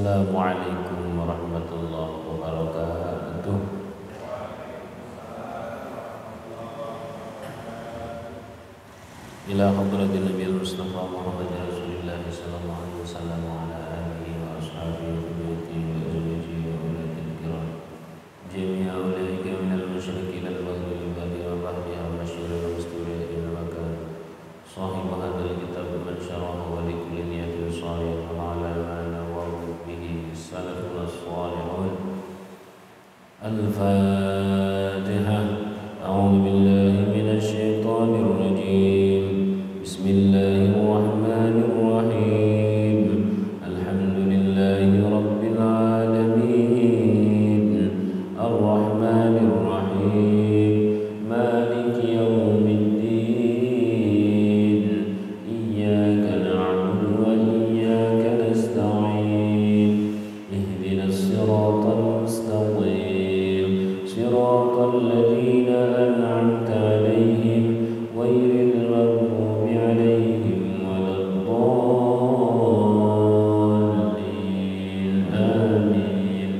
Assalamualaikum warahmatullahi wabarakatuh. Ila hadratin Nabiyil Mustafa Muhammad Rasulillah sallallahu alaihi wasallam wa ala alihi wa ashabihi wa azwajihi wa ulil kiram jami'a ulaika minal musyrikin al-bahri wal-bahri wa bahriha wa masyhuril musturiyin wa makan sahib hadzal kitab man syaraha wa likulli niyatin salihah wa ala ma wa bihi salafun salihun. Al-Fatihah. A'udzu billahi minasy syaithanir rajim. Bismillahirrahmanirrahim. Alhamdulillahi rabbil alamin. Ar-Rahmanir Rahim. Maliki yaumiddin. Iyyaka na'budu wa iyyaka nasta'in. Ihdinas siratal mustaqim. Siratal ladzina an'amta 'alaihim ghairil maghdubi 'alaihim waladdallin. Amin.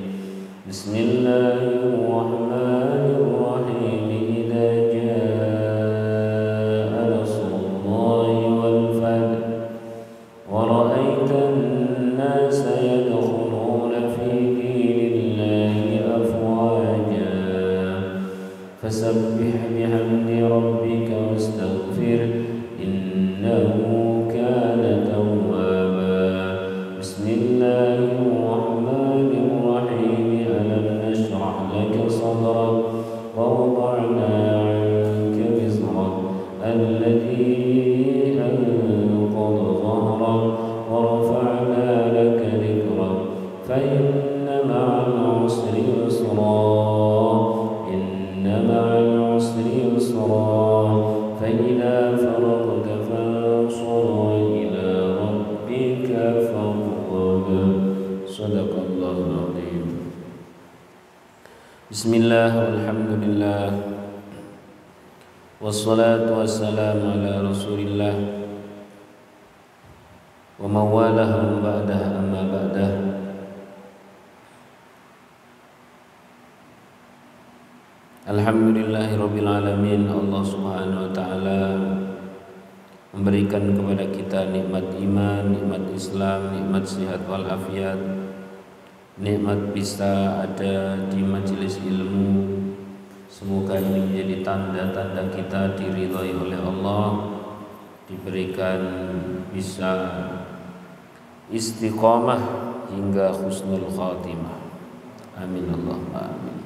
Bismillahirrahmanirrahim. Idza jaa'a nasrullahi wal fath wa ra'aitan nasa yadkhuluna fi dinillahi afwaja fasabbih bihamdi rabbika wastaghfir innahu kana tawwaba. Bismillahirrahmanirrahim. Alam nashrah laka sadrak wa wada'na 'anka wizrak alladhi anqadha dhahrak wa rafa'na laka dhikrak fa inna ma'al 'usri yusra inna ma'al 'usri yusra fa idza faragta fansur wa ila rabbika farghab. Shadaqallahul 'azim. Bismillah walhamdulillah wassalatu wassalamu ala rasulillah wa mawalahu ba'dah amma ba'dah. Alhamdulillahirabbil alamin. Allah Subhanahu wa taala memberikan kepada kita nikmat iman, nikmat Islam, nikmat sehat wal afiat, nikmat bisa ada di majelis ilmu. Semoga ini menjadi tanda-tanda kita diridhai oleh Allah, diberikan bisa istiqamah hingga husnul khatimah. Amin Allahumma amin.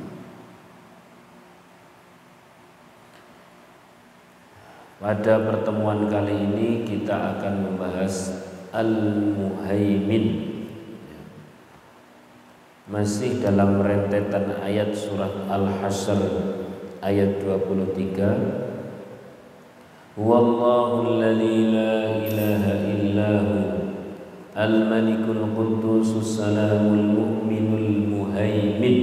Pada pertemuan kali ini kita akan membahas Al-Muhaimin. Masih dalam rentetan ayat surah Al-Hasyr ayat 23. Huwallahu alladzi la ilaha illahu al-malikul quddusus salamul mu'minul muhaimin.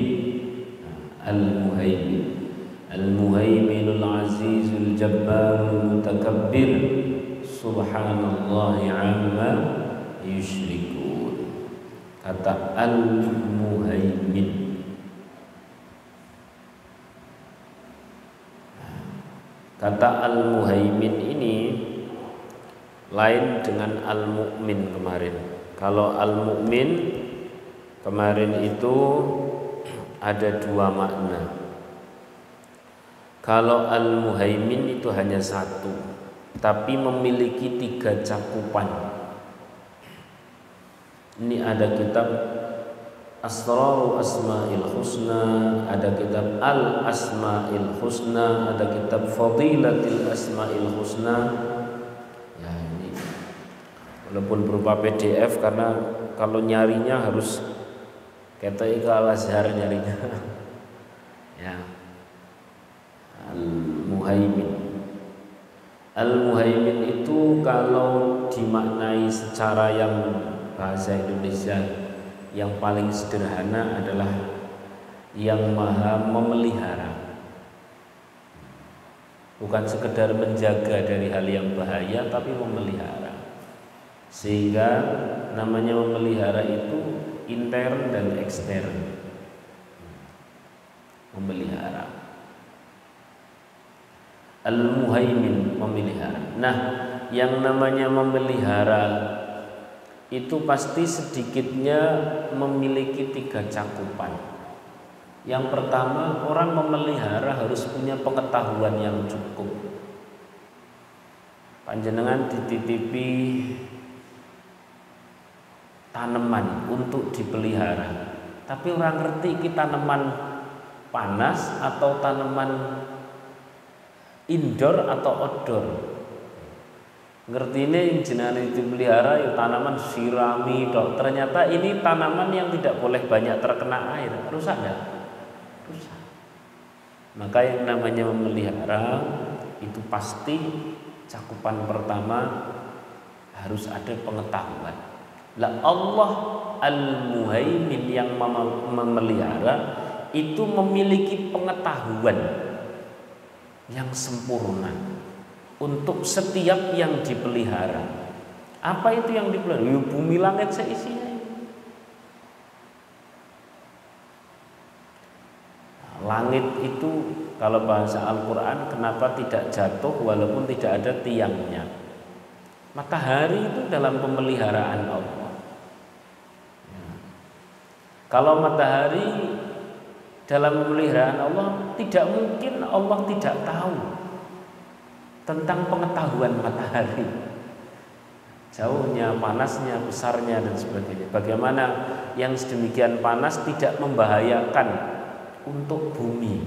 Al-Muhaimin. Al-Muhaiminul Azizul Jabbarul Mutakabbir. Subhanallahi amma yusyrikun. Kata Al-Muhaimin. Kata Al-Muhaimin ini lain dengan Al-Mu'min kemarin. Kalau Al-Mu'min kemarin itu ada dua makna. Kalau Al-Muhaimin itu hanya satu, tapi memiliki tiga cakupan. Ini ada kitab Asraru Asma'il Husna, ada kitab Al-Asma'il Husna, ada kitab Fadilatil Asma'il Husna. Ya ini walaupun berupa PDF, karena kalau nyarinya harus kata Al-Azhar nyarinya. Ya. Al-Muhaimin. Al-Muhaimin itu kalau dimaknai secara yang bahasa Indonesia yang paling sederhana adalah yang maha memelihara. Bukan sekedar menjaga dari hal yang bahaya, tapi memelihara. Sehingga namanya memelihara itu intern dan ekstern. Memelihara. Al-Muhaimin, memelihara. Nah, yang namanya memelihara itu pasti sedikitnya memiliki 3 cakupan. Yang pertama, orang memelihara harus punya pengetahuan yang cukup. Panjenengan dititipi tanaman untuk dipelihara, tapi orang ngerti iki tanaman panas atau tanaman indoor atau outdoor. Ngerti ini jenengan dipelihara ya tanaman sirami dok. Ternyata ini tanaman yang tidak boleh banyak terkena air, rusak enggak? Rusak. Maka yang namanya memelihara itu pasti cakupan pertama harus ada pengetahuan. Lah Allah Al-Muhaimin yang memelihara itu memiliki pengetahuan yang sempurna untuk setiap yang dipelihara. Apa itu yang dipelihara? Bumi langit seisinya. Langit itu kalau bahasa Al-Quran kenapa tidak jatuh walaupun tidak ada tiangnya? Matahari itu dalam pemeliharaan Allah. Kalau matahari dalam pemeliharaan Allah, tidak mungkin Allah tidak tahu tentang pengetahuan matahari, jauhnya, panasnya, besarnya dan sebagainya. Bagaimana yang sedemikian panas tidak membahayakan untuk bumi,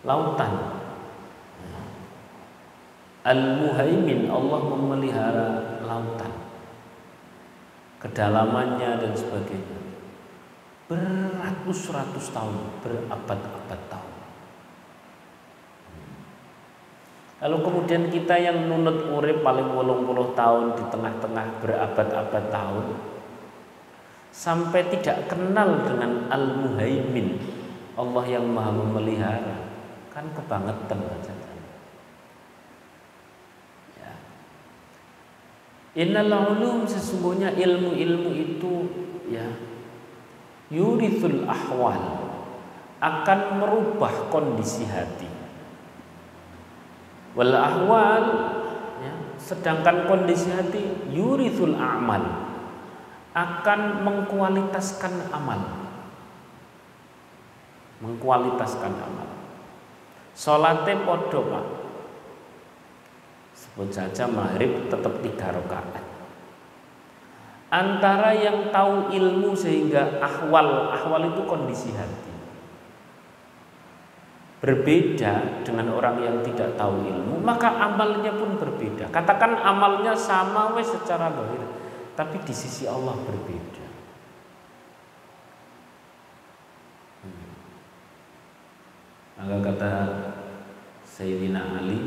lautan. Al-Muhaimin, Allah memelihara lautan, kedalamannya dan sebagainya, beratus-ratus tahun, berabad-abad tahun. Lalu kemudian kita yang nunut urip paling 80 tahun di tengah-tengah berabad-abad tahun, sampai tidak kenal dengan Al-Muhaimin, Allah yang maha memelihara, kan kebangetan aja. Ya. Innal ulum, sesungguhnya ilmu-ilmu itu ya yurithul ahwal, akan merubah kondisi hati. Wal ahwal ya, sedangkan kondisi hati yurithul a'mal, akan mengkualitaskan amal. Mengkualitaskan amal. Salate podo Pak, sebut saja maghrib tetap 3 rakaat. Antara yang tahu ilmu sehingga ahwal itu kondisi hati, berbeda dengan orang yang tidak tahu ilmu, maka amalnya pun berbeda. Katakan amalnya sama wes secara lahir, tapi di sisi Allah berbeda. Maka kata Sayyidina Ali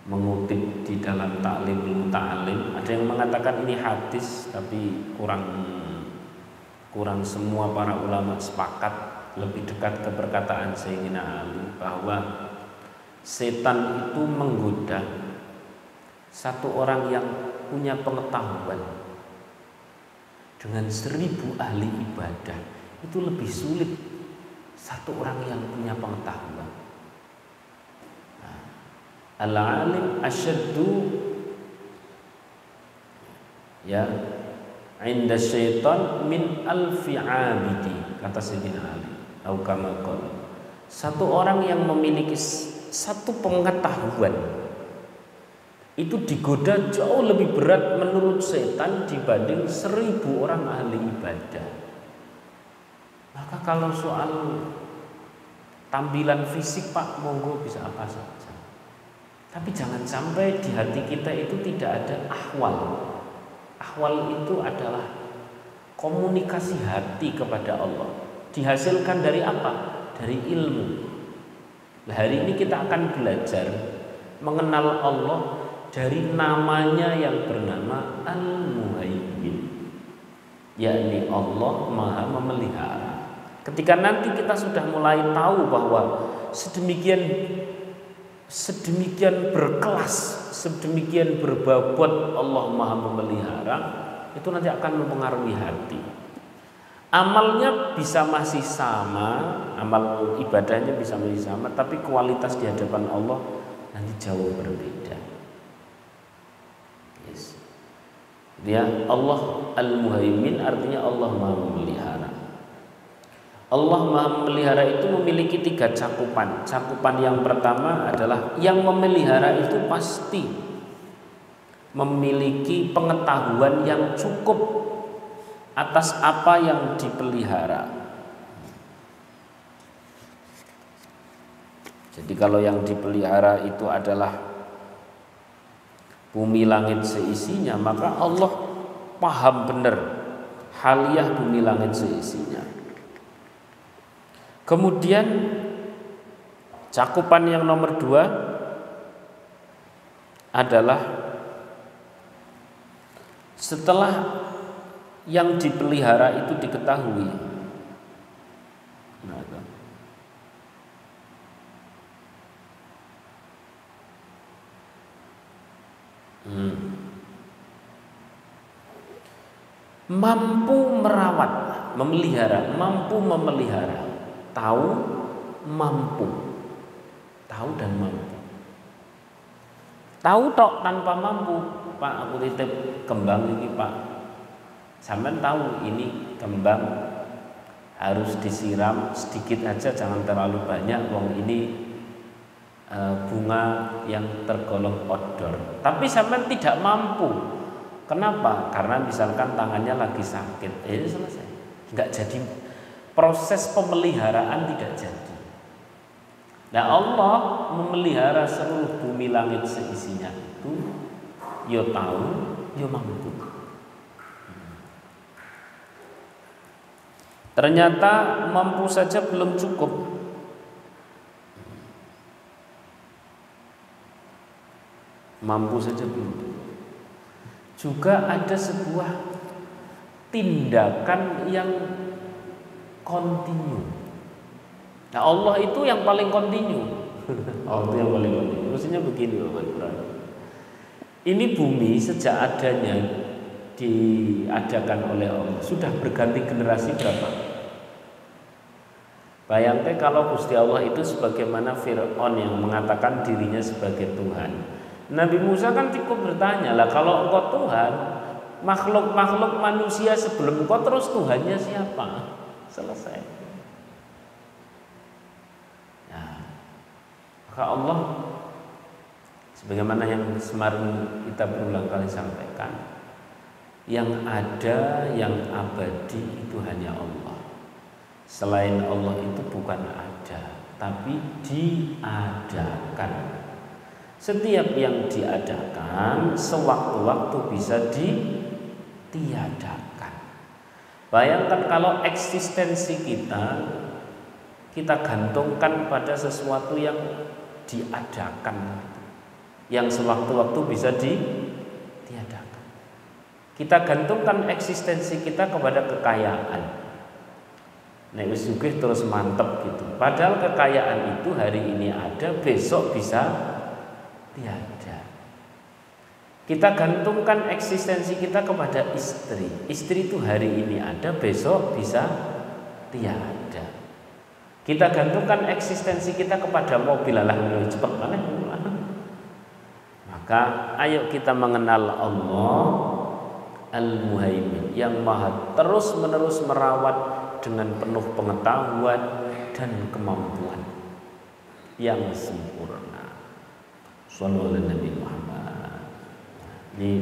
mengutip di dalam Ta'limul Muta'allim, ada yang mengatakan ini hadis tapi kurang semua para ulama sepakat, lebih dekat ke perkataan Sayyidina Ali bahwa setan itu menggoda satu orang yang punya pengetahuan dengan 1000 ahli ibadah itu lebih sulit satu orang yang punya pengetahuan. Al-alim asyaddu ya inda syaitan min alfi abidi, kata Sayyidina Ali. Atau kama qala, satu orang yang memiliki satu pengetahuan itu digoda jauh lebih berat menurut setan dibanding 1000 orang ahli ibadah. Maka kalau soal tampilan fisik Pak, monggo bisa apa saja, tapi jangan sampai di hati kita itu tidak ada ahwal. Ahwal itu adalah komunikasi hati kepada Allah. Dihasilkan dari apa? Dari ilmu. Nah, hari ini kita akan belajar mengenal Allah dari namanya yang bernama Al-Muhaimin, yakni Allah maha memelihara. Ketika nanti kita sudah mulai tahu bahwa sedemikian sedemikian berkelas, sedemikian berbobot Allah Maha memelihara, itu nanti akan mempengaruhi hati. Amalnya bisa masih sama, amal ibadahnya bisa masih sama, tapi kualitas di hadapan Allah nanti jauh berbeda. Yes. Dia Allah Al-Muhaimin, artinya Allah Maha memelihara. Allah Maha memelihara itu memiliki 3 cakupan. Cakupan yang pertama adalah yang memelihara itu pasti memiliki pengetahuan yang cukup atas apa yang dipelihara. Jadi kalau yang dipelihara itu adalah bumi langit seisinya, maka Allah paham benar haliah bumi langit seisinya. Kemudian cakupan yang nomor 2 adalah setelah yang dipelihara itu diketahui. Nah, itu. Mampu merawat, memelihara, mampu memelihara. Tahu, mampu. Tahu dan mampu. Tahu tok tanpa mampu. Pak, aku titip kembang ini, Pak. Sampean tahu ini kembang harus disiram sedikit aja, jangan terlalu banyak. Wong ini bunga yang tergolong outdoor. Tapi sampean tidak mampu. Kenapa? Karena misalkan tangannya lagi sakit. Selesai. Enggak jadi, proses pemeliharaan tidak jadi. Nah, Allah memelihara seluruh bumi langit seisinya itu, yo tahu, yo mampu. Ternyata mampu saja belum cukup. Mampu saja belum cukup. Juga ada sebuah tindakan yang kontinu. Nah, Allah itu yang paling kontinu. Allah itu yang paling kontinu. Maksudnya begini, Bapak Ibrahim. Ini bumi sejak adanya diadakan oleh Allah sudah berganti generasi berapa? Bayangkan kalau Gusti Allah itu sebagaimana Fir'aun yang mengatakan dirinya sebagai Tuhan. Nabi Musa kan cukup bertanya, lah kalau engkau Tuhan, makhluk-makhluk manusia sebelum engkau terus Tuhannya siapa? Selesai. Nah, maka Allah sebagaimana yang kemarin kita berulang kali sampaikan, yang ada, yang abadi itu hanya Allah. Selain Allah itu bukan ada, tapi diadakan. Setiap yang diadakan sewaktu-waktu bisa ditiadakan. Bayangkan kalau eksistensi kita gantungkan pada sesuatu yang diadakan, yang sewaktu-waktu bisa ditiadakan. Kita gantungkan eksistensi kita kepada kekayaan. Nek wis sugih terus mantep gitu. Padahal kekayaan itu hari ini ada, besok bisa tiada. Kita gantungkan eksistensi kita kepada istri. Istri itu hari ini ada, besok bisa tiada. Kita gantungkan eksistensi kita kepada mobil, lah cepet banget. Maka ayo kita mengenal Allah Al-Muhaimin yang maha terus-menerus merawat dengan penuh pengetahuan dan kemampuan yang sempurna. Sallallahu alaihi Nabi Muhammad. Ini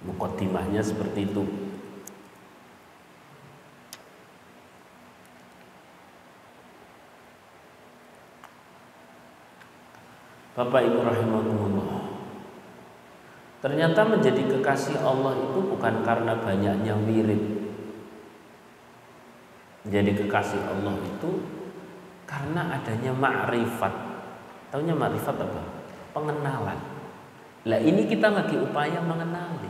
mukaddimahnya seperti itu. Bapak Ibu rahimakumullah. Ternyata menjadi kekasih Allah itu bukan karena banyaknya wirid. Menjadi kekasih Allah itu karena adanya ma'rifat. Taunya ma'rifat apa? Pengenalan. Lah ini kita lagi upaya mengenali.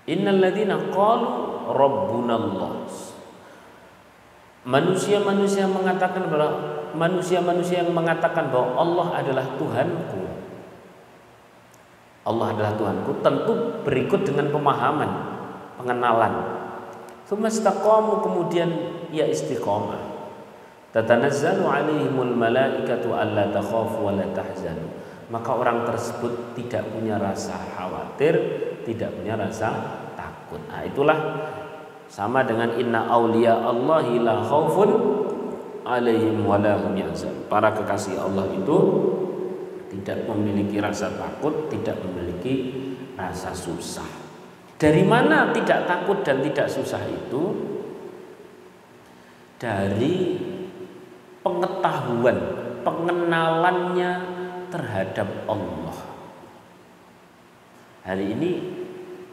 Innal ladzina qalu rabbunallah. Manusia-manusia mengatakan bahwa manusia-manusia yang mengatakan bahwa Allah adalah Tuhanku, Allah adalah Tuhanku, tentu berikut dengan pemahaman, pengenalan. Tsumastaqamu, kemudian ia istiqomah. Tatanazzalu alaihimul malaikatu alla takhafu wa la tahzanu. Maka orang tersebut tidak punya rasa khawatir, tidak punya rasa takut. Nah, itulah sama dengan inna auliya Allahi la khaufun alaihim wa la hum yahzanun. Para kekasih Allah itu tidak memiliki rasa takut, tidak memiliki rasa susah. Dari mana tidak takut dan tidak susah itu? Dari pengetahuan, pengenalannya terhadap Allah. Hari ini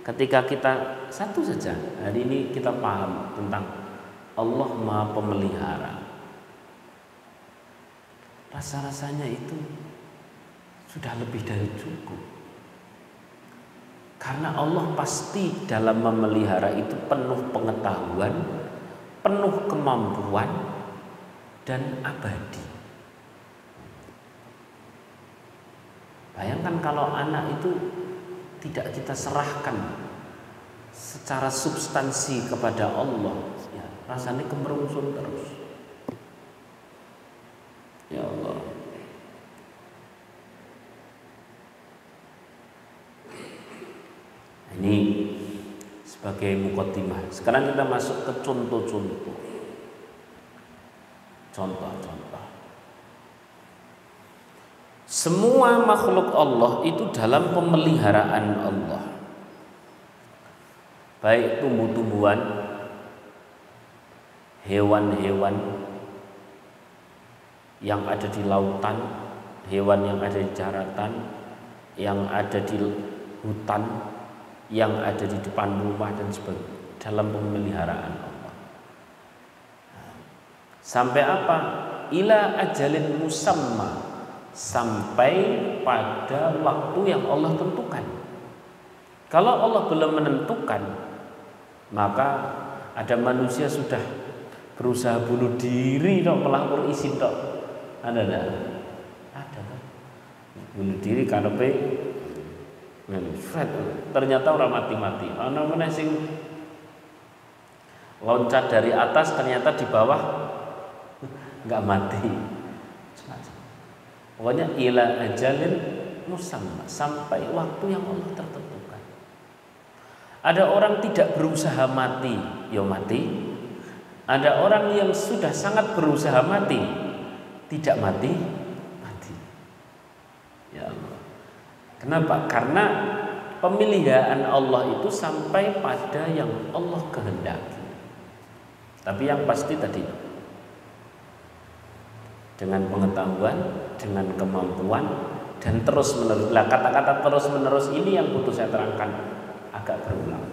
ketika kita satu saja, hari ini kita paham tentang Allah Maha Pemelihara. Rasa-rasanya itu sudah lebih dari cukup. Karena Allah pasti dalam memelihara itu penuh pengetahuan, penuh kemampuan, dan abadi. Bayangkan kalau anak itu tidak kita serahkan secara substansi kepada Allah, ya, rasanya kemerungsung terus. Ya Allah. Ini sebagai muqaddimah. Sekarang kita masuk ke contoh-contoh. Contoh-contoh. Semua makhluk Allah itu dalam pemeliharaan Allah. Baik tumbuh-tumbuhan, hewan-hewan yang ada di lautan, hewan yang ada di daratan, yang ada di hutan, yang ada di depan rumah dan sebagainya, dalam pemeliharaan Allah. Sampai apa? Ila ajalin musamma, sampai pada waktu yang Allah tentukan. Kalau Allah belum menentukan, maka ada manusia sudah berusaha bunuh diri dok, melapor izin dok. Ada kan? Bunuh diri karena ternyata orang mati-mati. Ana meneh sing loncat dari atas ternyata di bawah enggak mati. Pokoknya ila ajalin musamma, sampai waktu yang Allah tertentukan. Ada orang tidak berusaha mati, ya mati. Ada orang yang sudah sangat berusaha mati, tidak mati. Ya Allah. Kenapa? Karena pemeliharaan Allah itu sampai pada yang Allah kehendaki. Tapi yang pasti tadi, dengan pengetahuan, dengan kemampuan, dan terus menerus. Nah, kata-kata terus menerus ini yang butuh saya terangkan agak berulang.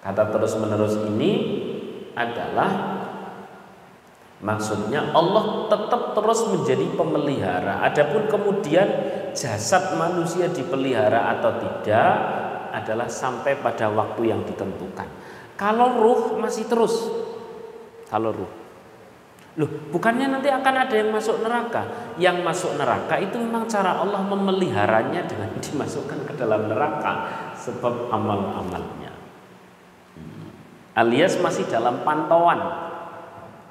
Kata terus menerus ini adalah maksudnya Allah tetap terus menjadi pemelihara. Adapun kemudian jasad manusia dipelihara atau tidak adalah sampai pada waktu yang ditentukan. Kalau ruh masih terus. Kalau ruh. Loh, bukannya nanti akan ada yang masuk neraka? Yang masuk neraka itu memang cara Allah memeliharanya dengan dimasukkan ke dalam neraka sebab amal-amalnya. Alias masih dalam pantauan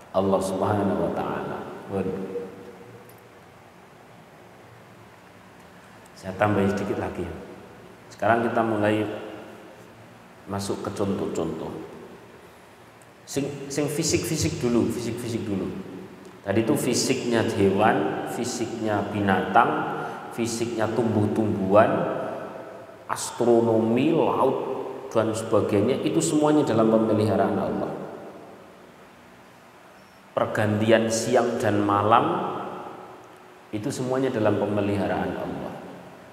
Allah Subhanahu wa taala. Saya tambah sedikit lagi. Sekarang kita mulai masuk ke contoh-contoh. Sing fisik dulu. Tadi itu fisiknya hewan, fisiknya binatang, fisiknya tumbuh-tumbuhan, astronomi, laut dan sebagainya, itu semuanya dalam pemeliharaan Allah. Pergantian siang dan malam itu semuanya dalam pemeliharaan Allah.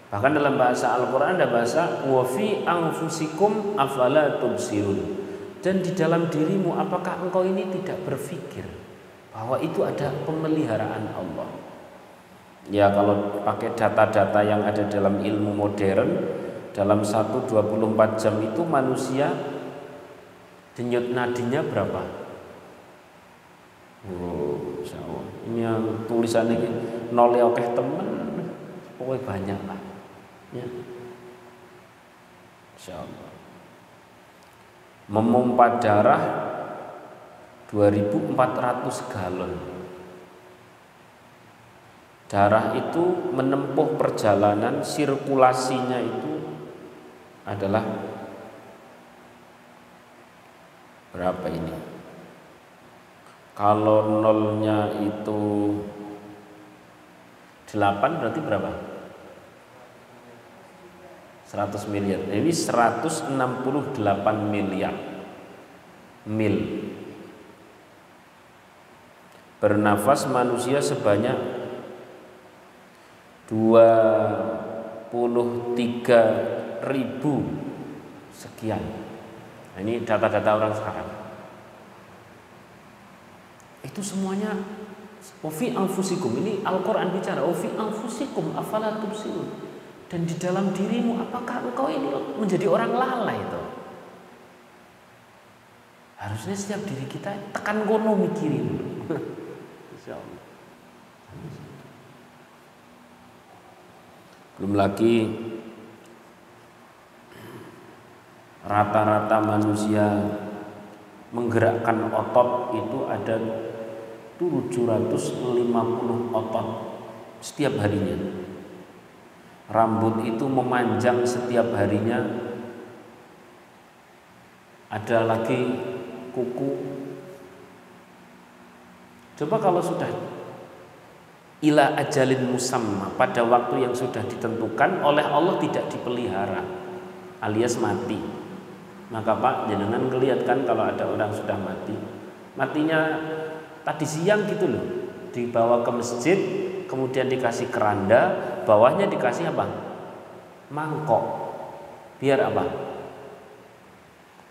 Bahkan dalam bahasa Al-Quran ada bahasa wa fi anfusikum afala tubsirun, dan di dalam dirimu apakah engkau ini tidak berpikir bahwa itu ada pemeliharaan Allah. Ya, kalau pakai data-data yang ada dalam ilmu modern, dalam 1-24 jam itu manusia denyut nadinya berapa? Oh, insyaallah. Ini yang tulisan ini nol akeh temen, pokoknya banyak lah. Ya. Insyaallah. Memompa darah 2.400 galon. Darah itu menempuh perjalanan, sirkulasinya itu adalah berapa ini? Kalau nolnya itu 8 berarti berapa? 100 miliar. Ini 168 miliar mil. Bernafas manusia sebanyak 23.000 sekian. Nah, ini data-data orang sekarang. Itu semuanya wafi anfusikum. Ini Al-Quran bicara wafi anfusikum afala tubsirun. Dan di dalam dirimu, apakah engkau ini menjadi orang lalai itu? Harusnya setiap diri kita tekan kono mikirin. Insyaallah. Belum lagi rata-rata manusia menggerakkan otot itu ada 750 otot setiap harinya. Rambut itu memanjang setiap harinya. Ada lagi kuku. Coba kalau sudah ila ajalin musamma, pada waktu yang sudah ditentukan oleh Allah tidak dipelihara alias mati, maka Pak jenengan ngelihat kan kalau ada orang sudah mati, matinya tadi siang gitu loh, dibawa ke masjid, kemudian dikasih keranda, bawahnya dikasih apa? Mangkok. Biar apa?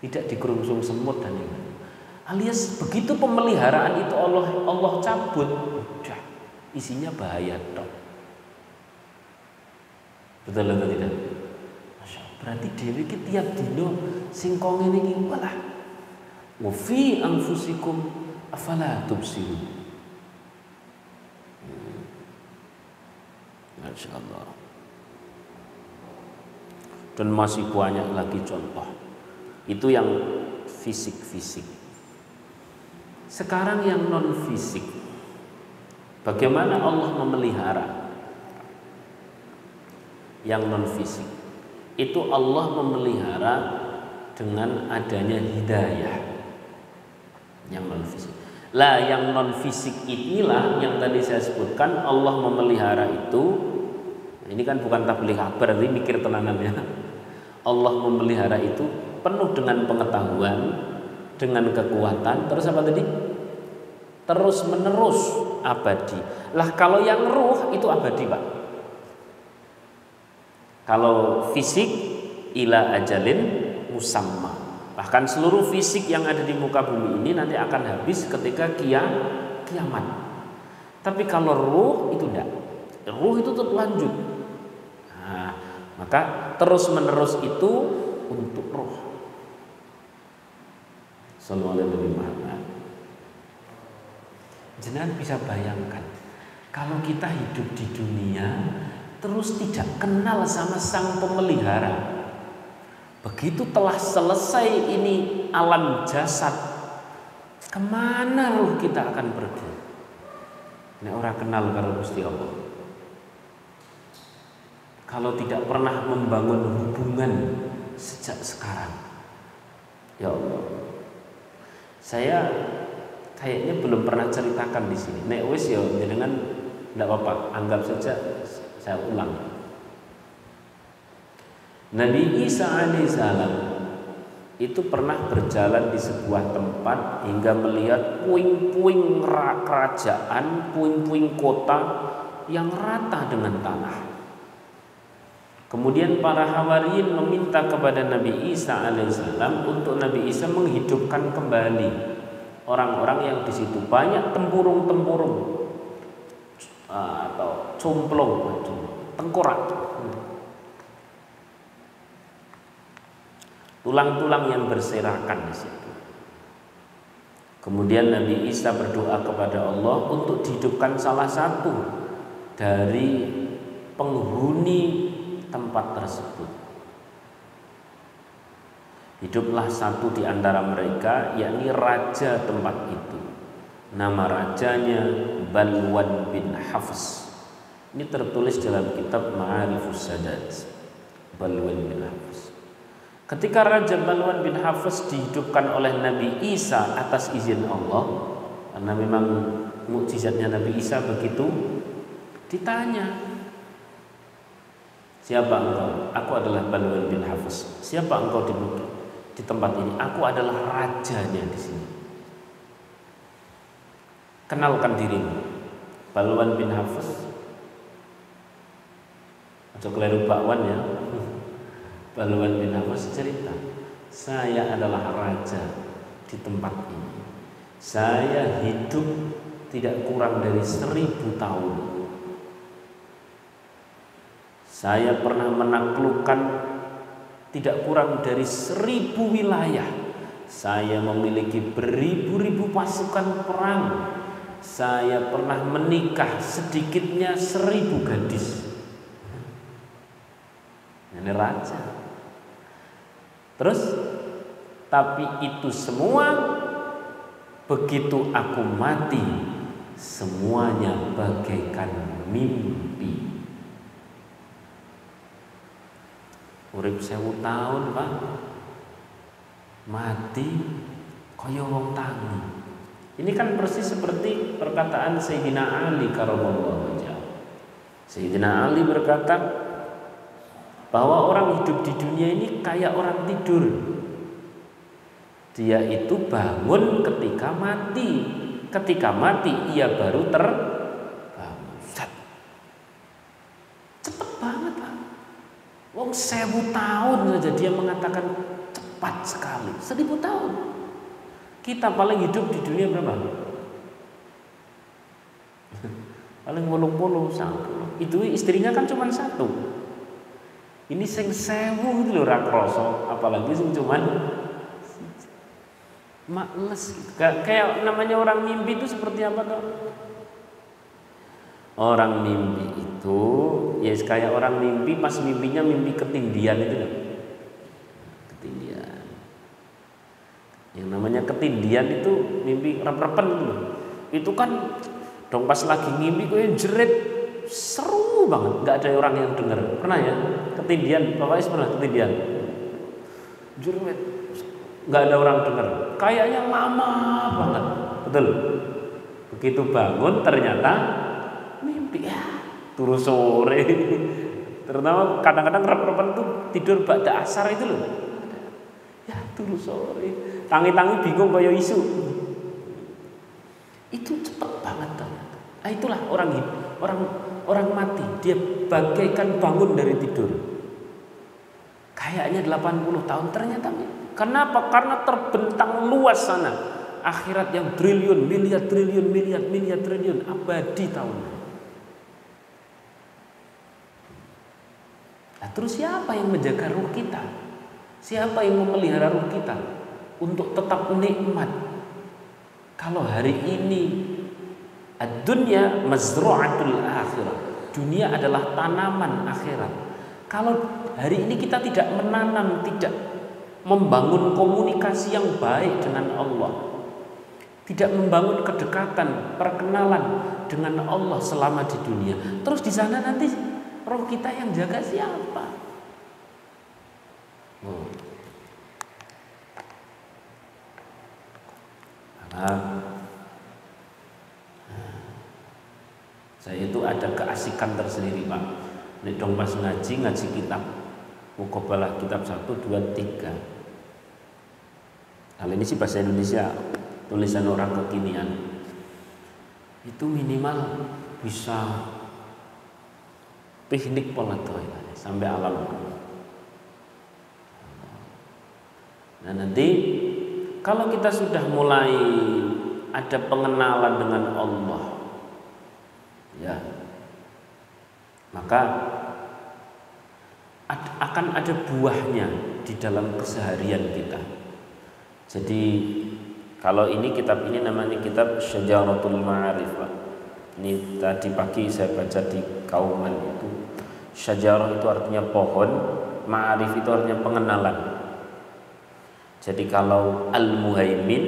Tidak dikerungsung semut dan ini. Alias begitu pemeliharaan itu Allah cabut, udah isinya bahaya dong. Betul atau tidak? Masya Allah. Berarti dewi ki tiap dino singkong ini walah. Wa fi anfusikum afala tubsirun. Masya Allah. Dan masih banyak lagi contoh. Itu yang fisik-fisik. Sekarang yang non fisik. Bagaimana Allah memelihara yang non fisik? Itu Allah memelihara dengan adanya hidayah. Yang non fisik. Lah yang non fisik inilah yang tadi saya sebutkan Allah memelihara itu. Ini kan bukan tabligh kabar, berarti mikir tenanannya. Allah memelihara itu penuh dengan pengetahuan, dengan kekuatan, terus apa tadi? Terus menerus abadi. Lah kalau yang ruh itu abadi, Pak. Kalau fisik ila ajalin musamma. Bahkan seluruh fisik yang ada di muka bumi ini nanti akan habis ketika kiamat. Tapi kalau ruh itu enggak. Ruh itu tetap lanjut. Nah, maka terus menerus itu untuk ruh. Sallallahu alaihi wasallam. Jenengan bisa bayangkan kalau kita hidup di dunia terus tidak kenal sama sang pemelihara. Begitu telah selesai ini alam jasad, kemana ruh kita akan pergi? Nek ora kenal karo Gusti Allah. Kalau tidak pernah membangun hubungan sejak sekarang. Ya Allah. Saya kayaknya belum pernah ceritakan di sini. Nek wis ya jenengan enggak apa-apa, anggap saja saya ulang. Nabi Isa alaihissalam itu pernah berjalan di sebuah tempat hingga melihat puing-puing kerajaan, puing-puing kota yang rata dengan tanah. Kemudian para hawariyin meminta kepada Nabi Isa alaihissalam untuk Nabi Isa menghidupkan kembali orang-orang yang di situ. Banyak tempurung-tempurung atau cumplung, tengkorak, tulang-tulang yang berserakan di situ. Kemudian Nabi Isa berdoa kepada Allah untuk dihidupkan salah satu dari penghuni tempat tersebut. Hiduplah satu di antara mereka, yakni raja tempat itu. Nama rajanya Balwan bin Hafs. Ini tertulis dalam kitab Ma'arifus Sadat. Balwan bin Hafs. Ketika Raja Balwan bin Hafs dihidupkan oleh Nabi Isa atas izin Allah, karena memang mukjizatnya Nabi Isa begitu, ditanya, siapa engkau? Aku adalah Balwan bin Hafs. Siapa engkau di tempat ini? Aku adalah rajanya di sini. Kenalkan dirimu. Balwan bin Hafs. Atau keliru bakwan ya. Balwan bin Hafs cerita, saya adalah raja di tempat ini. Saya hidup tidak kurang dari 1000 tahun. Saya pernah menaklukkan tidak kurang dari 1000 wilayah. Saya memiliki beribu-ribu pasukan perang. Saya pernah menikah sedikitnya 1000 gadis. Ini raja. Terus, tapi itu semua begitu aku mati, semuanya bagaikan mimpi. Urip 1000 tahun, Pak. Mati kaya wong tangi. Ini kan persis seperti perkataan Sayyidina Ali karramallahu wajhahu. Sayyidina Ali berkata bahwa orang hidup di dunia ini kayak orang tidur. Dia itu bangun ketika mati. Ketika mati ia baru terbangun. Cepet banget, Pak. Wong 1000 tahun saja dia mengatakan cepat sekali. 1000 tahun. Kita paling hidup di dunia berapa? Paling 80 1. Itu istrinya kan cuma 1. Ini sing 1000 itu lho ra krasa, apalagi sing cuman makles gitu. Kayak namanya orang mimpi itu seperti apa toh? Orang mimpi itu ya kayak orang mimpi pas mimpinya mimpi ketindian itu loh. Ketindian. Yang namanya ketindian itu mimpi rep-repen gitu. Itu kan dong pas lagi ngimpi kowe jerit seru banget, nggak ada orang yang dengar. Pernah ya ketindian, Bapak Is pernah ketindian? Jerit, nggak ada orang dengar. Kayaknya lama banget, betul. Begitu bangun ternyata mimpi ya, turu sore. Terutama kadang-kadang rep-repen tuh tidur ba'da asar itu loh. Ya turu sore, tangi-tangi bingung kayak isu. Itu cepet banget ternyata. Nah, itulah orang mati, dia bagaikan bangun dari tidur. Kayaknya 80 tahun ternyata. Kenapa? Karena terbentang luas sana. Akhirat yang triliun, miliar triliun abadi tahun. Nah, terus siapa yang menjaga ruh kita? Siapa yang memelihara ruh kita untuk tetap nikmat? Kalau hari ini ad-dunya mazru'atul akhirah. Dunia adalah tanaman akhirat. Kalau hari ini kita tidak menanam, tidak membangun komunikasi yang baik dengan Allah, tidak membangun kedekatan, perkenalan dengan Allah selama di dunia, terus di sana nanti roh kita yang jaga siapa? Saya itu ada keasikan tersendiri, Pak. Nek dong pas ngaji kitab muqabalah kitab 1, 2, 3. Hal ini sih bahasa Indonesia, tulisan orang kekinian. Itu minimal bisa piknik pola sampai alam. Nah, nanti kalau kita sudah mulai ada pengenalan dengan Allah, ya, maka akan ada buahnya di dalam keseharian kita. Jadi Kalau ini kitab ini namanya kitab Syajaratul Ma'arif, Pak. Ini tadi pagi saya baca di Kauman itu. Syajarah itu artinya pohon, ma'arif itu artinya pengenalan. Jadi kalau Al-Muhaimin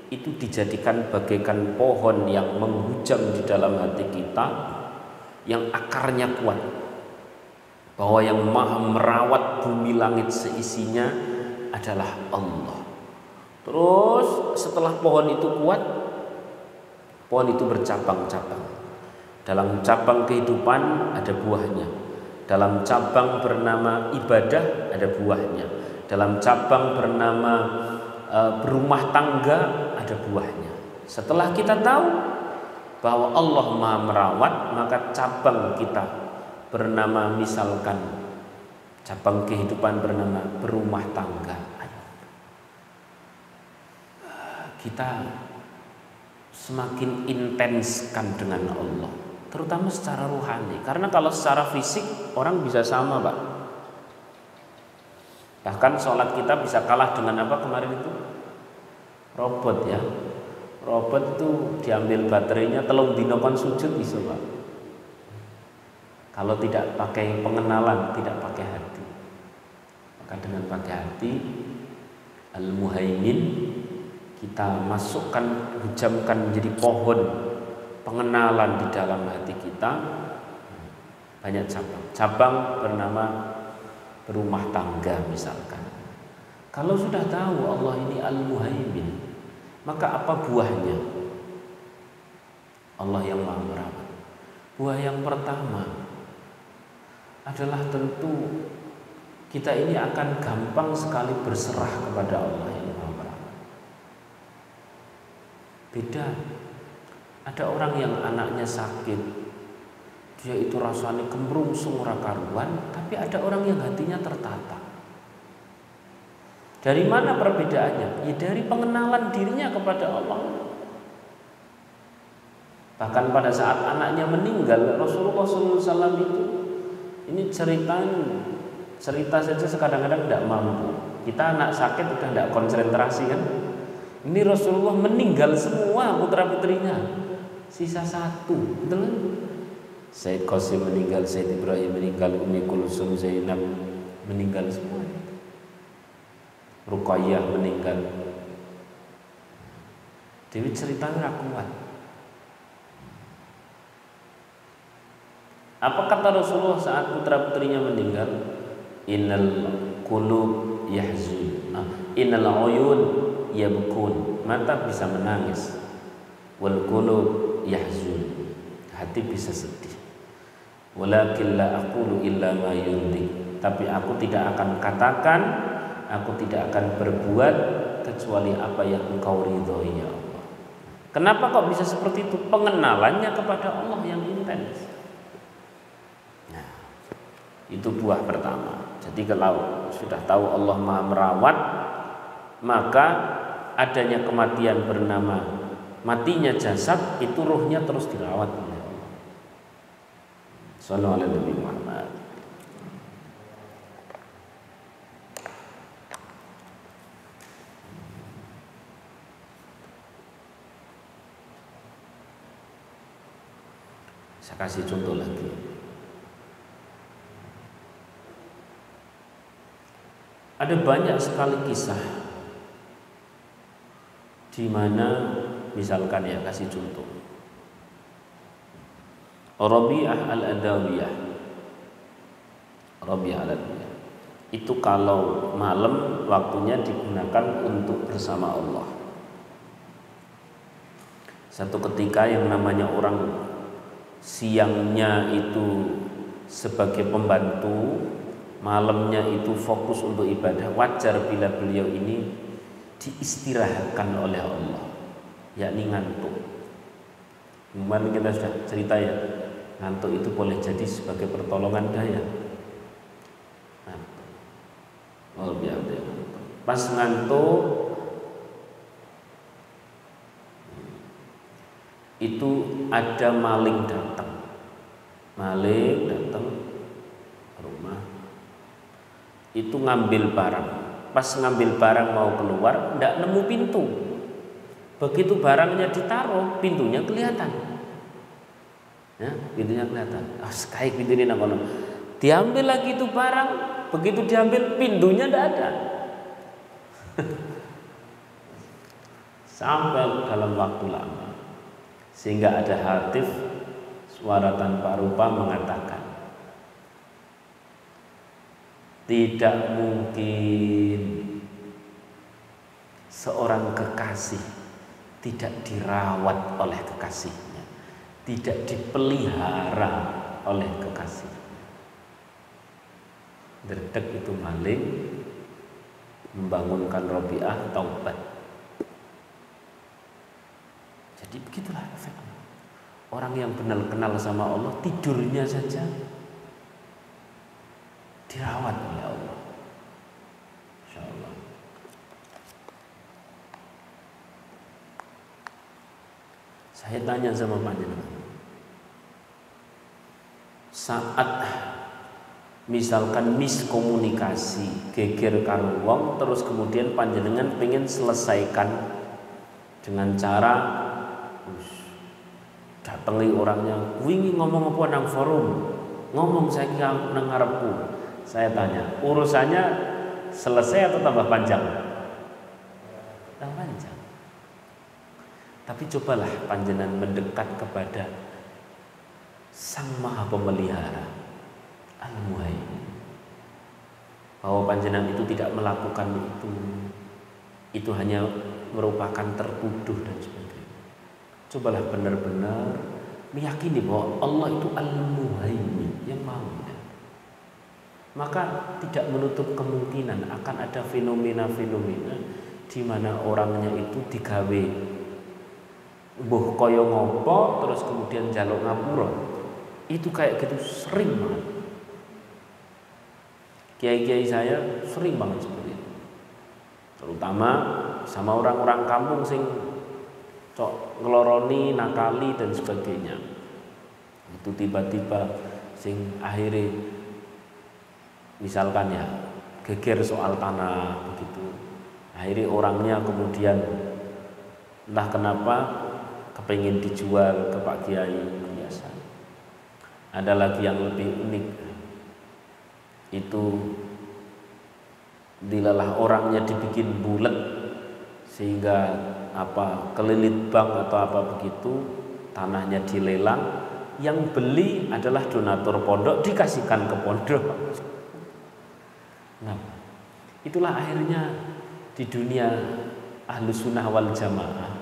itu dijadikan bagaikan pohon yang menghujam di dalam hati kita, yang akarnya kuat, bahwa yang maha merawat bumi langit seisinya adalah Allah. Terus setelah pohon itu kuat, pohon itu bercabang-cabang. Dalam cabang kehidupan ada buahnya. Dalam cabang bernama ibadah ada buahnya. Dalam cabang bernama berumah tangga ada buahnya. Setelah kita tahu bahwa Allah Maha merawat, maka cabang kita bernama, misalkan cabang kehidupan bernama berumah tangga, kita semakin intenskan dengan Allah, terutama secara rohani. Karena kalau secara fisik orang bisa sama, Pak. Bahkan sholat kita bisa kalah dengan apa kemarin itu? Robot ya. Robot itu diambil baterainya telung dino kon sujud bisa, Pak. Kalau tidak pakai pengenalan, tidak pakai hati. Maka dengan pakai hati, Al-Muhaimin kita masukkan, hujamkan menjadi pohon pengenalan di dalam hati kita. Banyak cabang. Cabang bernama berumah tangga misalkan. Kalau sudah tahu Allah ini Al-Muhaimin, maka apa buahnya? Allah yang Maha merawat. Buah yang pertama adalah tentu kita ini akan gampang sekali berserah kepada Allah yang Maha merawat. Beda, ada orang yang anaknya sakit, dia itu rasanya kemerungsung ora karuan, tapi ada orang yang hatinya tertata. Dari mana perbedaannya? Ya dari pengenalan dirinya kepada Allah. Bahkan pada saat anaknya meninggal, Rasulullah SAW itu, ini cerita saja kadang-kadang tidak mampu. Kita anak sakit udah tidak konsentrasi kan? Ini Rasulullah meninggal semua putra putrinya, sisa satu, betul kan? Sayyid Qasim meninggal, Sayyid Ibrahim meninggal, Ummi Kulsum, Zainab meninggal semua. Ruqayyah meninggal. Dewi ceritanya kuat. Apa kata Rasulullah saat putra putrinya meninggal? Innal qulub yahzun, innal uyun yabkun. Mata bisa menangis. Wal qulub yahzun, hati bisa sedih. Walakin la aqulu illa ma yurdi, tapi aku tidak akan katakan, aku tidak akan berbuat kecuali apa yang engkau ridhoi ya Allah. Kenapa kok bisa seperti itu? Pengenalannya kepada Allah yang intens. Nah, itu buah pertama. Jadi kalau sudah tahu Allah Maha merawat, maka adanya kematian bernama matinya jasad, itu ruhnya terus dirawat oleh Allah. Sallallahu alaihi Nabi Muhammad. Saya kasih contoh lagi. Ada banyak sekali kisah di mana misalkan ya, kasih contoh Rabi'ah al-Adawiyah. Rabi'ah al-Adawiyah itu kalau malam waktunya digunakan untuk bersama Allah. Satu ketika yang namanya orang siangnya itu sebagai pembantu, malamnya itu fokus untuk ibadah. Wajar bila beliau ini diistirahatkan oleh Allah, yakni ngantuk. Kemarin kita sudah cerita ya, ngantuk itu boleh jadi sebagai pertolongan daya. Ngantuk. Oh biar dia ngantuk. Pas ngantuk itu ada maling datang. Maling datang ke rumah. Itu ngambil barang. Pas ngambil barang mau keluar, tidak nemu pintu. Begitu barangnya ditaruh, pintunya kelihatan. Ya, pintunya kelihatan. Kayak pintu ini nakono. Diambil lagi itu barang, begitu diambil pintunya tidak ada. Sampai dalam waktu lama. Sehingga ada hatif suara tanpa rupa mengatakan, tidak mungkin seorang kekasih tidak dirawat oleh kekasihnya, tidak dipelihara oleh kekasih. Derdek itu maling, membangunkan Robiah taubat. Jadi begitulah efeknya. Orang yang benar kenal sama Allah, tidurnya saja dirawat oleh Allah. Insya Allah. Saya tanya sama panjenengan, saat misalkan miskomunikasi, geger karo wong, terus kemudian panjenengan pengen selesaikan dengan cara datangi orangnya, wingi ngomong apa nang forum, ngomong saya nang ngarepku. Saya tanya, urusannya selesai atau tambah panjang? Tambah panjang. Tapi cobalah panjenengan mendekat kepada Sang Maha Pemelihara Al-Muhaimin, bahwa panjenengan itu tidak melakukan itu hanya merupakan tertuduh dan sebagainya. Cobalah benar-benar meyakini bahwa Allah itu Al-Muhaimin, yang Maha. Maka tidak menutup kemungkinan akan ada fenomena-fenomena di mana orangnya itu digawe mbuh kaya ngopo terus kemudian njaluk ngapura. Itu kayak gitu sering banget. Kiai-kiai saya sering banget seperti itu. Terutama sama orang-orang kampung sing cok ngeloroni, nakali dan sebagainya. Itu tiba-tiba sing akhirnya misalkan ya geger soal tanah begitu. Akhirnya orangnya kemudian entah kenapa kepengin dijual ke Pak Kiai biasa. Ada lagi yang lebih unik, itu dilelah orangnya dibikin bulat sehingga kelilit bank atau apa begitu, tanahnya dilelang, yang beli adalah donatur pondok, dikasihkan ke pondok. Nah, itulah akhirnya di dunia Ahlus Sunnah wal Jamaah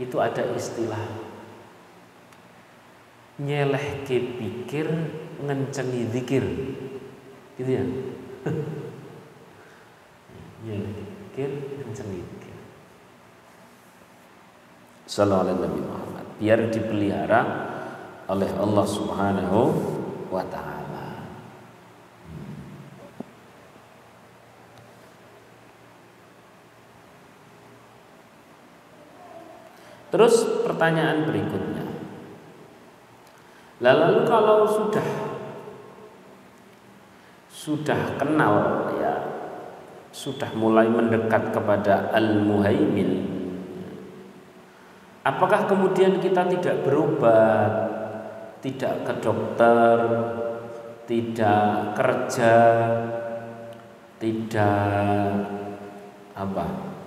itu ada istilah nyeleh ke pikir ngencengi zikir, gitu ya. Nyeleh ke pikir ngencengi zikir. Sallallahu alaihi Nabi Muhammad, biar dipelihara oleh Allah Subhanahu wa Ta'ala. Terus pertanyaan berikutnya, lalu kalau sudah kenal ya, sudah mulai mendekat kepada Al-Muhaimin, apakah kemudian kita tidak berobat, tidak ke dokter, tidak kerja, tidak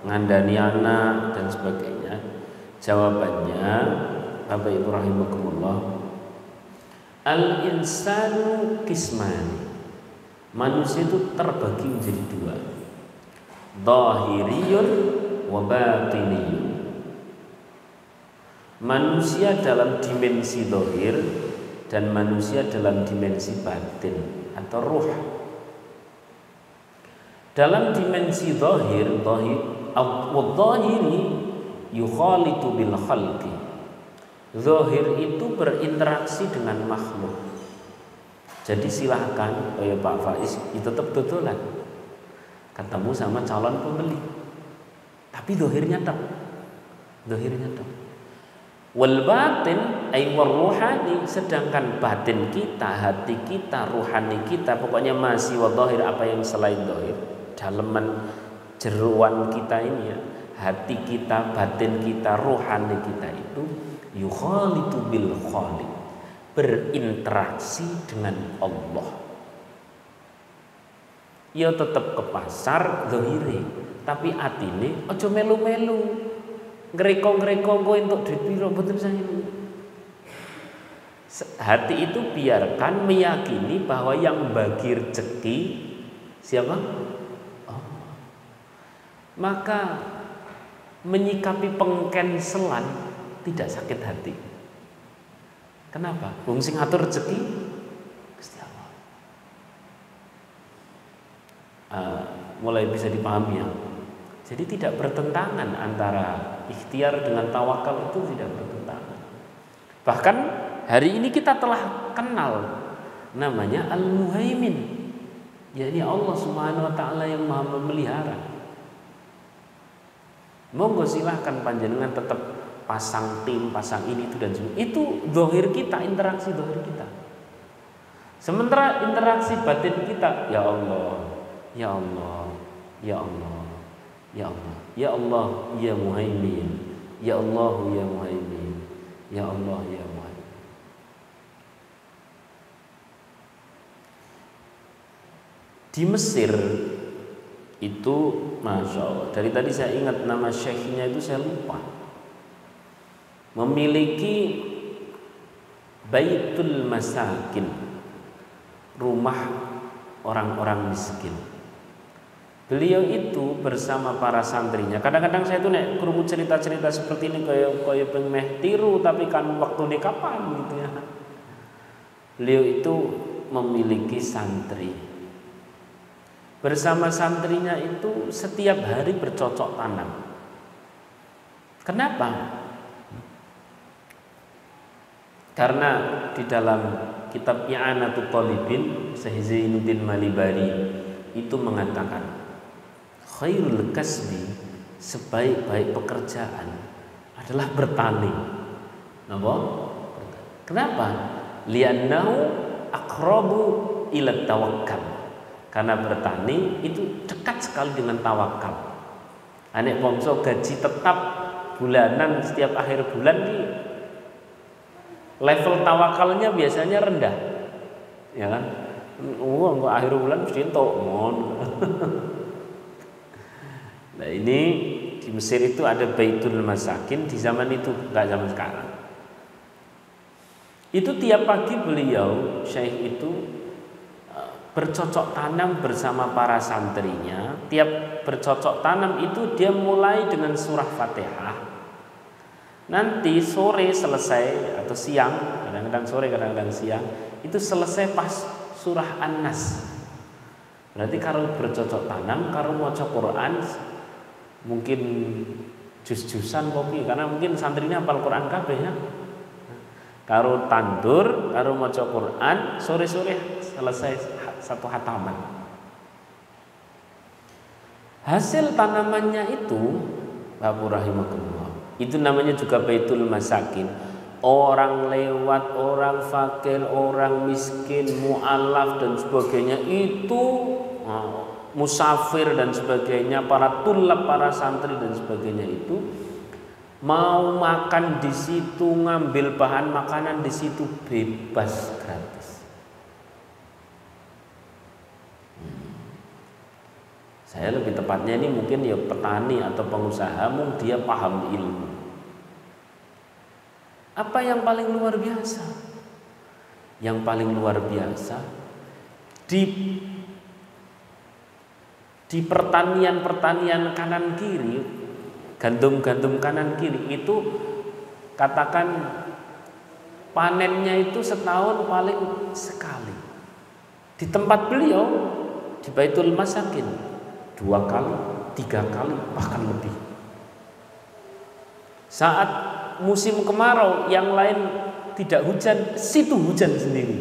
ngandani anak dan sebagainya? Jawabannya, Bapak Ibu rahimakumullah, al-insanu kismani, manusia itu terbagi menjadi dua, zahiriyun wa batiniyun. Manusia dalam dimensi zahir dan manusia dalam dimensi batin atau ruh. Dalam dimensi zahir, al-zahiri yukhalitu bil khalqi. Zahir itu berinteraksi dengan makhluk. Jadi silahkan Pak Faiz itu tetap dodolan ketemu sama calon pembeli, tapi zahirnya tok. Wal batin ay war ruhani, sedangkan batin kita, hati kita, ruhani kita, pokoknya masih wa zahir, apa yang selain zahir, daleman jeruan kita ini ya, hati kita, batin kita, rohani kita itu yukhalitu bil khaliq, berinteraksi dengan Allah. Ya tetap ke pasar zahire, tapi atine aja melu-melu. Ngreko-ngreko engko entuk duit piro mboten sae. Hati itu biarkan meyakini bahwa yang bagi rezeki siapa? Oh. Maka menyikapi pengcancelan tidak sakit hati. Kenapa? Wong sing ngatur rezeki Gusti Allah. Mulai bisa dipahami ya. Jadi tidak bertentangan antara ikhtiar dengan tawakal, itu tidak bertentangan. Bahkan hari ini kita telah kenal namanya Al-Muhaimin, yakni Allah Subhanahu wa taala yang Maha memelihara. Monggo silahkan panjenengan tetap pasang tim, pasang ini itu dan sebagainya. Itu zahir kita, interaksi zahir kita. Sementara interaksi batin kita, ya Allah, ya Allah, ya Allah, ya Allah, ya Allah, ya Muhaimin, ya Allah, ya Muhaimin, ya Allah, ya Muhaimin. Di Mesir itu, masya Allah, dari tadi saya ingat nama syekhnya itu saya lupa, memiliki Baitul Masakin, rumah orang-orang miskin. Beliau itu bersama para santrinya. Kadang-kadang saya tuh nek krungu cerita-cerita seperti ini kaya pengen tiru, tapi kan waktu ini kapan gitu ya. Beliau itu memiliki santri. Bersama santrinya itu setiap hari bercocok tanam. Kenapa? Karena di dalam kitab I'anatul Talibin, Syekh Zainuddin Malibari itu mengatakan khairul kasbi, sebaik-baik pekerjaan adalah bertani. Kenapa? Li'annahu aqrabu ila tawakkal. Karena bertani itu dekat sekali dengan tawakal. Anek bangsa gaji tetap bulanan setiap akhir bulan nih, level tawakalnya biasanya rendah, ya kan? Enggak akhir bulan mesti entuk mon. Nah ini di Mesir itu ada Baitul Masakin di zaman itu, enggak zaman sekarang. Itu tiap pagi beliau Syekh itu bercocok tanam bersama para santrinya. Tiap bercocok tanam itu dia mulai dengan surah Fatihah. Nanti sore selesai atau siang, kadang-kadang sore kadang-kadang siang, itu selesai pas surah An-Nas. Berarti kalau bercocok tanam, kalau mau Quran mungkin jus-jusan kopi, karena mungkin santrinya hafal Quran kabeh ya. Karo tandur, karo maca Quran, sore-sore selesai satu hataman. Hasil tanamannya itu, Bapak rahimakumullah, itu namanya juga Baitul Masakin. Orang lewat, orang fakir, orang miskin, mu'alaf dan sebagainya itu, musafir dan sebagainya, para tulab, para santri dan sebagainya itu mau makan di situ, ngambil bahan makanan di situ bebas, gratis. Saya lebih tepatnya ini mungkin ya petani atau pengusaha, mungkin dia paham ilmu. Apa yang paling luar biasa? Yang paling luar biasa di pertanian kanan kiri, gandum kanan kiri itu katakan panennya itu setahun paling sekali. Di tempat beliau di Baitul Masakin 2 kali, 3 kali, bahkan lebih. Saat musim kemarau yang lain tidak hujan, situ hujan sendiri.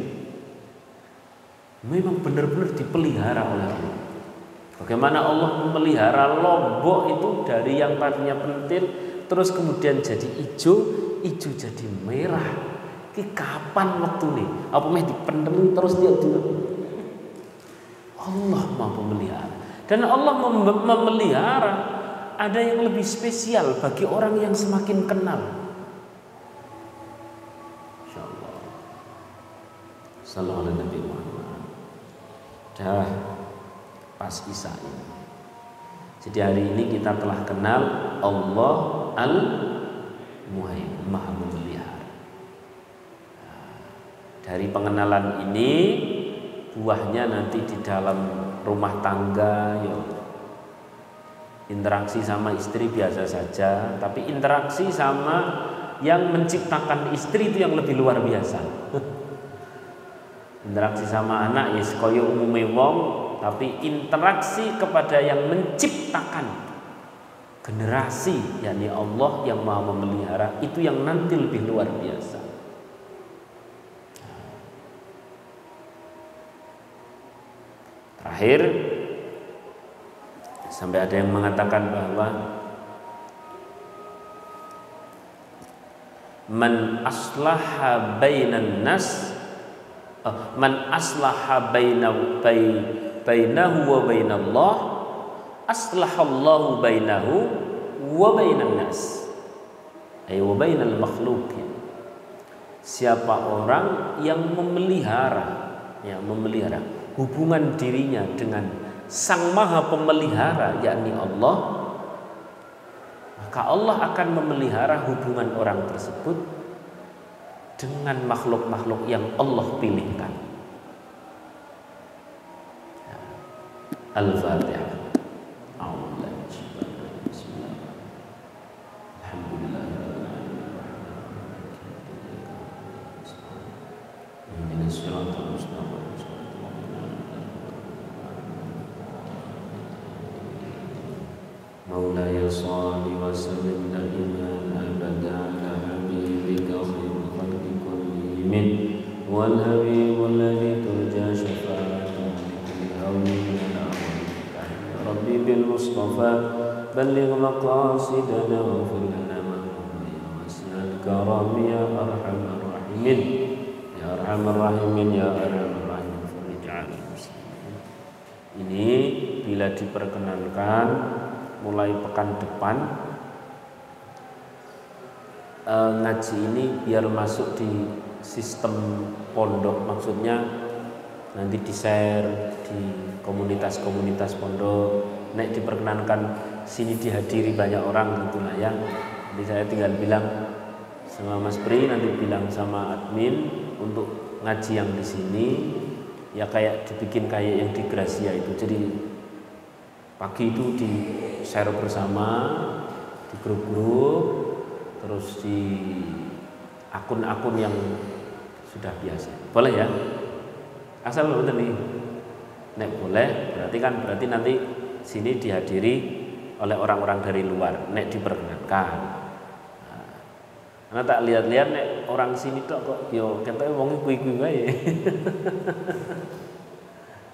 Memang benar-benar dipelihara oleh Allah. Bagaimana Allah memelihara Lombok itu dari yang tadinya pentil terus kemudian jadi hijau jadi merah. Ki kapan waktu nih? Apa meh dipendem terus dia dulu? Allah mampu memelihara. Dan Allah memelihara ada yang lebih spesial bagi orang yang semakin kenal. Insyaallah. Sallallahu alaihi Nabi Muhammad. Dah pas Isya ini. Jadi hari ini kita telah kenal Allah Al-Muhaimin, Maha Memelihara. Dari pengenalan ini buahnya nanti di dalam rumah tangga, ya, interaksi sama istri biasa saja, tapi interaksi sama yang menciptakan istri itu yang lebih luar biasa. Interaksi sama anak ya kaya umume wong, tapi interaksi kepada yang menciptakan generasi, yakni Allah yang Maha Memelihara, itu yang nanti lebih luar biasa. Terakhir, sampai ada yang mengatakan bahwa man aslaha bainan nas, man aslaha bainahu wa bainallah, aslahallahu bainahu wa bainan nas, ay wa bainal makhluqin. Siapa orang yang memelihara hubungan dirinya dengan Sang Maha Pemelihara, yakni Allah, maka Allah akan memelihara hubungan orang tersebut dengan makhluk-makhluk yang Allah pilihkan. Al-Fatihah. مولاي صل وسلم دائما ابدا على حبيبك خير الخلق كلهم والحبيب الذي ترجى شفاعته لكل هول من امرك يا ربي بالمصطفى بلغ مقاصدنا واغفر لنا ما قبل واسع الكرم يا ارحم الراحمين يا ارحم الراحمين يا ارحم الراحمين فرج على المسلمين. Ini bila diperkenankan mulai pekan depan ngaji ini biar masuk di sistem pondok, maksudnya nanti di share di komunitas-komunitas pondok. Nek diperkenankan sini dihadiri banyak orang gitulah ya. Jadi saya tinggal bilang sama Mas Pri, nanti bilang sama admin untuk ngaji yang di sini ya kayak dibikin kayak yang di Gracia itu. Jadi pagi itu di share bersama di grup-grup, terus di akun-akun yang sudah biasa. Boleh ya? Asal betul nih. Nek boleh, berarti nanti sini dihadiri oleh orang-orang dari luar. Nek diperkenankan. Nah, karena tak lihat-lihat nek orang sini tuh kok yo ketoke wong kuwi-kuwi wae.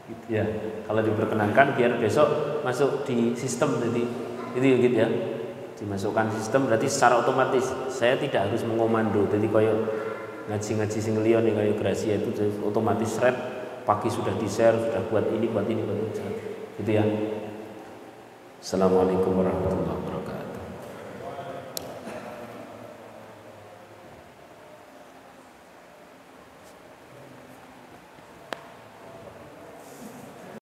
Gitu ya. Kalau diperkenankan biar besok masuk di sistem, jadi itu ya gitu ya, dimasukkan sistem, berarti secara otomatis saya tidak harus mengomando. Jadi koyo ngaji-ngaji sing liya ning koyo Gracia itu otomatis red pagi sudah di share, sudah buat ini gitu ya. Assalamualaikum warahmatullahi wabarakatuh.